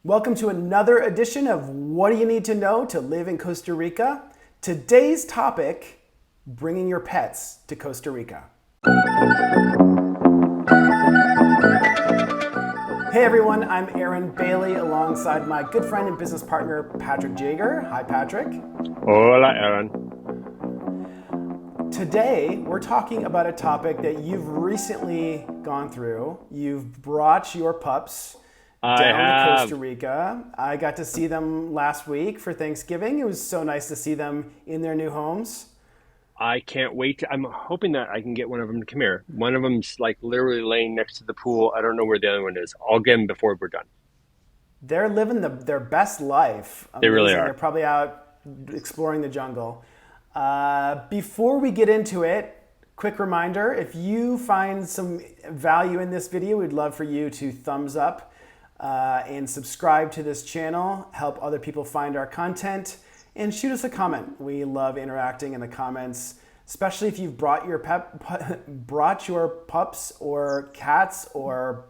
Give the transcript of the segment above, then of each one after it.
Welcome to another edition of What Do You Need to Know to Live in Costa Rica? Today's topic, bringing your pets to Costa Rica. Hey everyone, I'm Aaron Bailey alongside my good friend and business partner, Patrick Jager. Hi, Patrick. Hola, Aaron. Today, we're talking about a topic that you've recently gone through. You've brought your pups down to Costa Rica. I got to see them last week for Thanksgiving. It was so nice to see them in their new homes. I can't wait. I'm hoping that I can get one of them to come here. One of them's like literally laying next to the pool. I don't know where the other one is. I'll get him before we're done. They're living their best life. They really Amazing. are. They're probably out exploring the jungle. Before we get into it, quick reminder, if you find some value in this video, we'd love for you to thumbs up and subscribe to this channel, help other people find our content, and shoot us a comment. We love interacting in the comments, especially if you've brought your pups or cats or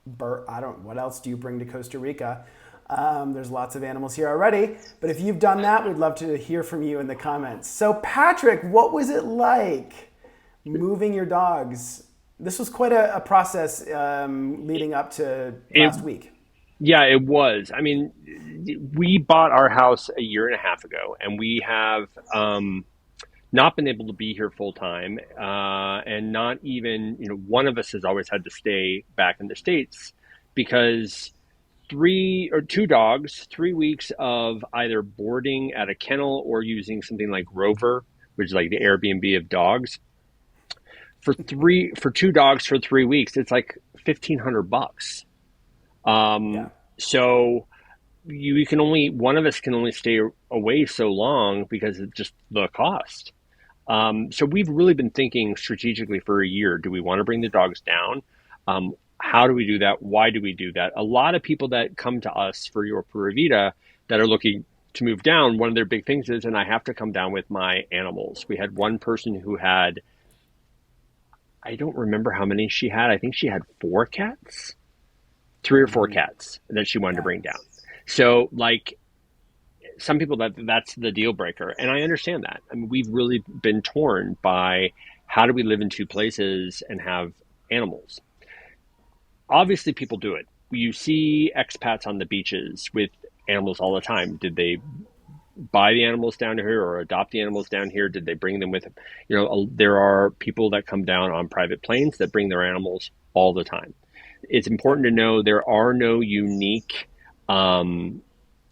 what else do you bring to Costa Rica? There's lots of animals here already, but if you've done that, we'd love to hear from you in the comments. So Patrick, what was it like moving your dogs? This was quite a process leading up to last week. Yeah, it was. I mean, we bought our house a year and a half ago, and we have not been able to be here full time, and not even, one of us has always had to stay back in the States because 2 dogs, 3 weeks of either boarding at a kennel or using something like Rover, which is like the Airbnb of dogs. For 2 dogs for 3 weeks, it's like $1,500. Yeah. So one of us can only stay away so long because it's just the cost. So we've really been thinking strategically for a year. Do we want to bring the dogs down? How do we do that? Why do we do that? A lot of people that come to us for your Pura Vida that are looking to move down, one of their big things is, and I have to come down with my animals. We had one person who had, I don't remember how many she had. I think she had 4 cats. 3 or 4 cats that she wanted to bring down. So like some people that's the deal breaker. And I understand that. I mean, we've really been torn by how do we live in 2 places and have animals? Obviously people do it. You see expats on the beaches with animals all the time. Did they buy the animals down here or adopt the animals down here? Did they bring them with them? There are people that come down on private planes that bring their animals all the time. It's important to know there are no unique, and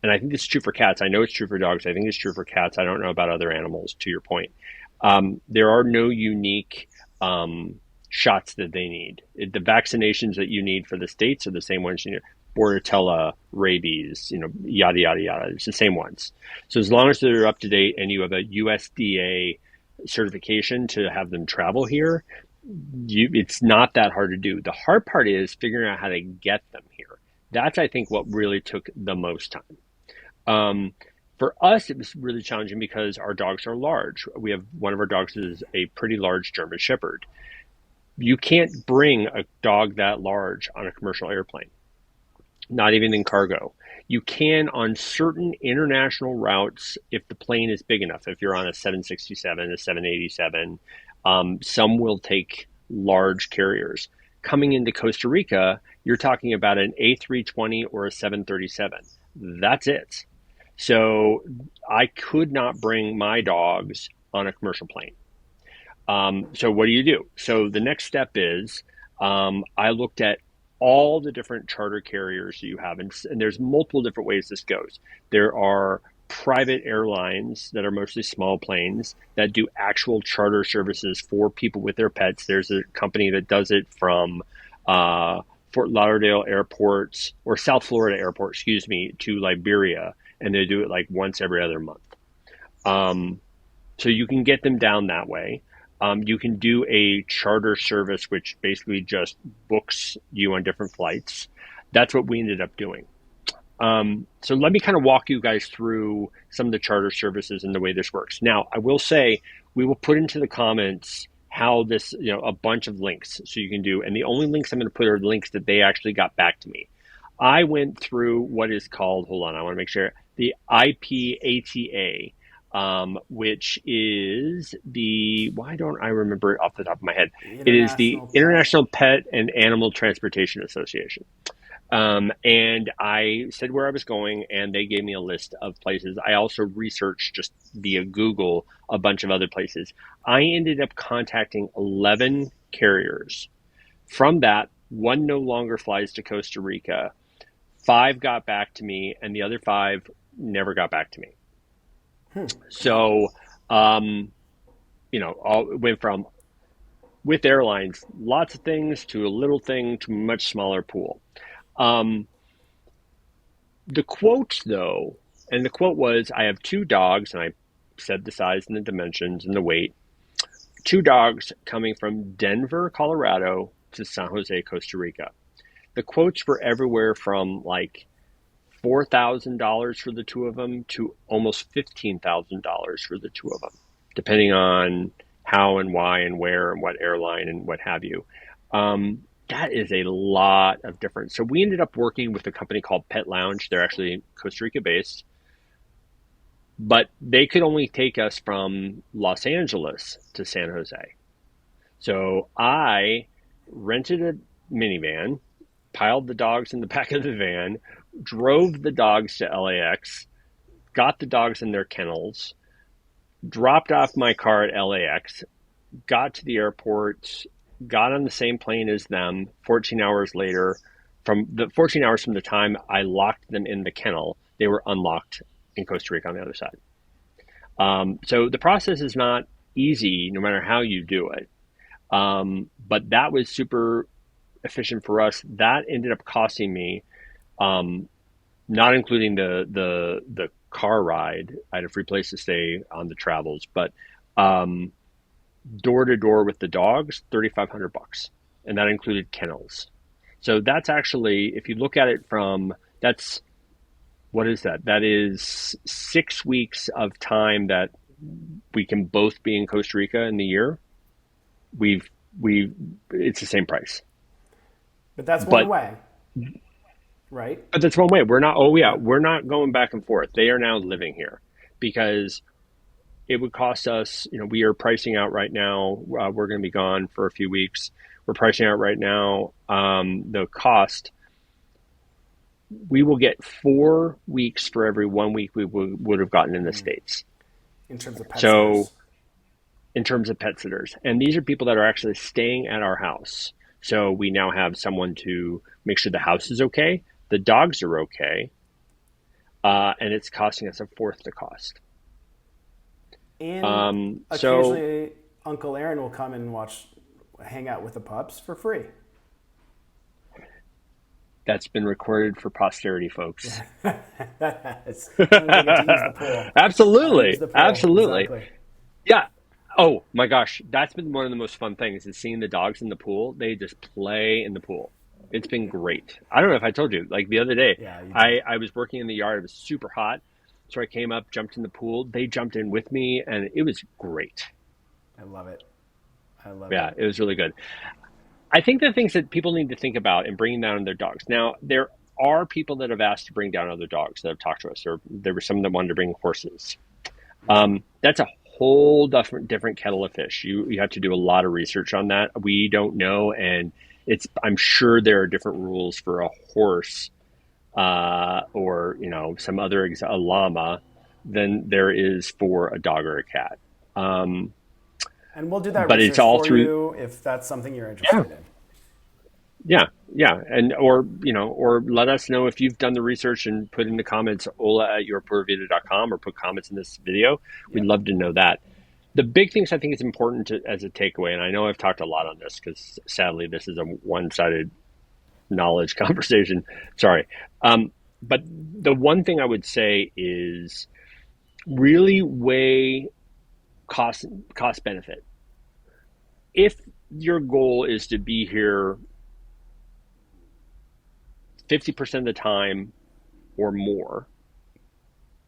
I think this is true for cats. I know it's true for dogs. I think it's true for cats. I don't know about other animals, to your point. There are no unique shots that they need. The vaccinations that you need for the States are the same ones you need. Bordetella, rabies, yada, yada, yada. It's the same ones. So as long as they're up to date and you have a USDA certification to have them travel here, it's not that hard to do. The hard part is figuring out how to get them here. That's, I think, what really took the most time. For us, it was really challenging because our dogs are large. We have one of our dogs is a pretty large German Shepherd. You can't bring a dog that large on a commercial airplane, not even in cargo. You can on certain international routes if the plane is big enough. If you're on a 767, a 787, some will take large carriers. Coming into Costa Rica, you're talking about an A320 or a 737. That's it. So I could not bring my dogs on a commercial plane. So what do? So the next step is I looked at all the different charter carriers you have, and there's multiple different ways this goes. There are private airlines that are mostly small planes that do actual charter services for people with their pets. There's a company that does it from Fort Lauderdale Airport or South Florida Airport, to Liberia, and they do it like once every other month. So you can get them down that way. You can do a charter service, which basically just books you on different flights. That's what we ended up doing. So let me kind of walk you guys through some of the charter services and the way this works. Now, I will say we will put into the comments how this, a bunch of links so you can do. And the only links I'm going to put are links that they actually got back to me. I went through what is called, hold on, I want to make sure, the IPATA, which is why don't I remember it off the top of my head? The It is the International Pet. International Pet and Animal Transportation Association. And I said where I was going, and they gave me a list of places. I also researched just via Google a bunch of other places. I ended up contacting 11 carriers. From that, one no longer flies to Costa Rica. Five got back to me, and the other five never got back to me. Wow. So, it went from with airlines, lots of things to a little thing to a much smaller pool. Um, the quote, though, and the quote was, I have two dogs, and I said the size and the dimensions and the weight. Two dogs coming from Denver, Colorado to San Jose, Costa Rica. The quotes were everywhere from like $4,000 for the two of them to almost $15,000 for the two of them, depending on how and why and where and what airline and what have you. That is a lot of difference. So we ended up working with a company called Pet Lounge. They're actually Costa Rica based, but they could only take us from Los Angeles to San Jose. So I rented a minivan, piled the dogs in the back of the van, drove the dogs to LAX, got the dogs in their kennels, dropped off my car at LAX, got to the airport, got on the same plane as them 14 hours later. From the 14 hours from the time I locked them in the kennel, they were unlocked in Costa Rica on the other side. So the process is not easy no matter how you do it. But that was super efficient for us. That ended up costing me, not including the car ride. I had a free place to stay on the travels, but door to door with the dogs, $3,500, and that included kennels. So that's actually, if you look at it from, that's what is that? That is 6 weeks of time that we can both be in Costa Rica in the year. We've it's the same price, But that's one but way, right? that's one way. We're not. Oh yeah, Yeah. we're not going back and forth. They are now living here because it would cost us. We are pricing out right now. We're going to be gone for a few weeks. We're pricing out right now. The cost. We will get 4 weeks for every 1 week we would have gotten in the States. In terms of pet So sitters. in terms of pet sitters. And these are people that are actually staying at our house. So we now have someone to make sure the house is okay, the dogs are okay, and it's costing us a fourth the cost. And So occasionally, Uncle Aaron will come and hang out with the pups for free. that's been recorded for posterity, folks. And they get to use the pool. Use Absolutely. the pool, Absolutely. exactly. Yeah. Oh my gosh. That's been one of the most fun things is seeing the dogs in the pool. They just play in the pool. It's been great. I don't know if I told you, like the other day, Yeah, you did. I was working in the yard. It was super hot. So I came up, jumped in the pool. They jumped in with me, and it was great. I love it. I love it. Yeah, it was really good. I think the things that people need to think about in bringing down their dogs. Now, there are people that have asked to bring down other dogs that have talked to us, or there were some that wanted to bring horses. That's a whole different kettle of fish. You have to do a lot of research on that. We don't know, and I'm sure there are different rules for a horse or some other a llama than there is for a dog or a cat. And we'll do that But it's research all for through. you if that's something you're Yeah, interested in. yeah, and or let us know if you've done the research and put in the comments Ola at yourpuravita.com or put comments in this video. We'd Yep. love to know that. The big things I think is important as a takeaway, and I know I've talked a lot on this because sadly this is a one-sided knowledge conversation. Sorry. But the one thing I would say is really weigh cost benefit. If your goal is to be here 50% of the time or more,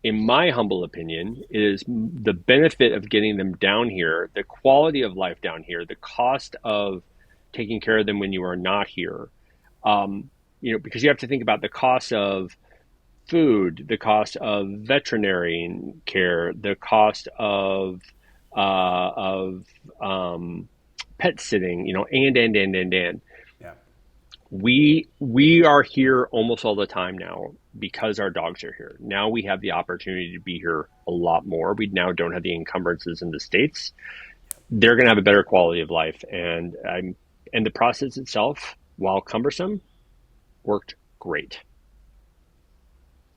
in my humble opinion, is the benefit of getting them down here, the quality of life down here, the cost of taking care of them when you are not here, because you have to think about the cost of food, the cost of veterinary care, the cost of pet sitting, and. Yeah. We are here almost all the time now because our dogs are here. Now we have the opportunity to be here a lot more. We now don't have the encumbrances in the States. They're going to have a better quality of life, and the process itself, while cumbersome, worked great.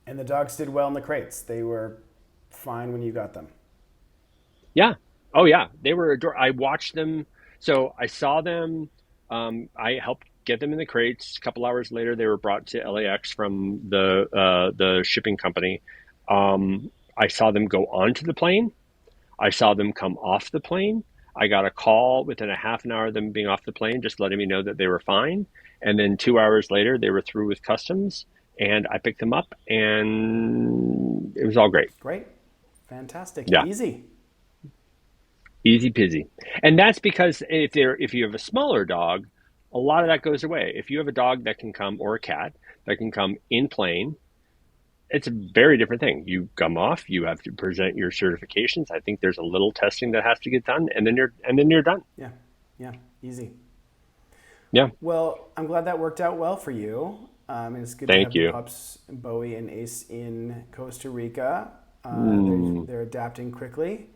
And the dogs did well in the crates. They were fine when you got them. Yeah. Oh yeah. They were I watched them. So I saw them. I helped get them in the crates. A couple hours later, they were brought to LAX from the shipping company. I saw them go onto the plane. I saw them come off the plane. I got a call within a half an hour of them being off the plane, just letting me know that they were fine. And then 2 hours later, they were through with customs, and I picked them up, and it was all great. Great. Fantastic. Yeah. Easy. Easy peasy. And that's because if you have a smaller dog, a lot of that goes away. If you have a dog that can come, or a cat that can come in plane, it's a very different thing. You come off, you have to present your certifications. I think there's a little testing that has to get done, and then you're done. Yeah. Yeah. Easy. Yeah. Well, I'm glad that worked out well for you. It's good Thank to have you. the pups, Bowie and Ace, in Costa Rica. They're adapting quickly.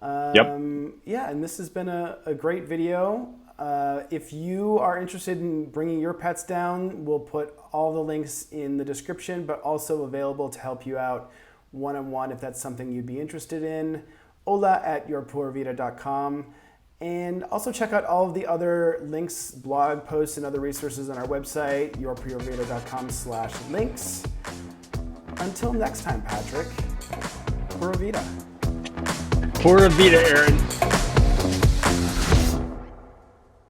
Yep. Yeah, and this has been a great video. If you are interested in bringing your pets down, we'll put all the links in the description, but also available to help you out one-on-one if that's something you'd be interested in. Hola@yourpuravida.com. And also check out all of the other links, blog posts, and other resources on our website, yourpuravida.com/links. Until next time, Patrick, Pura Vida. Pura Vida, Aaron.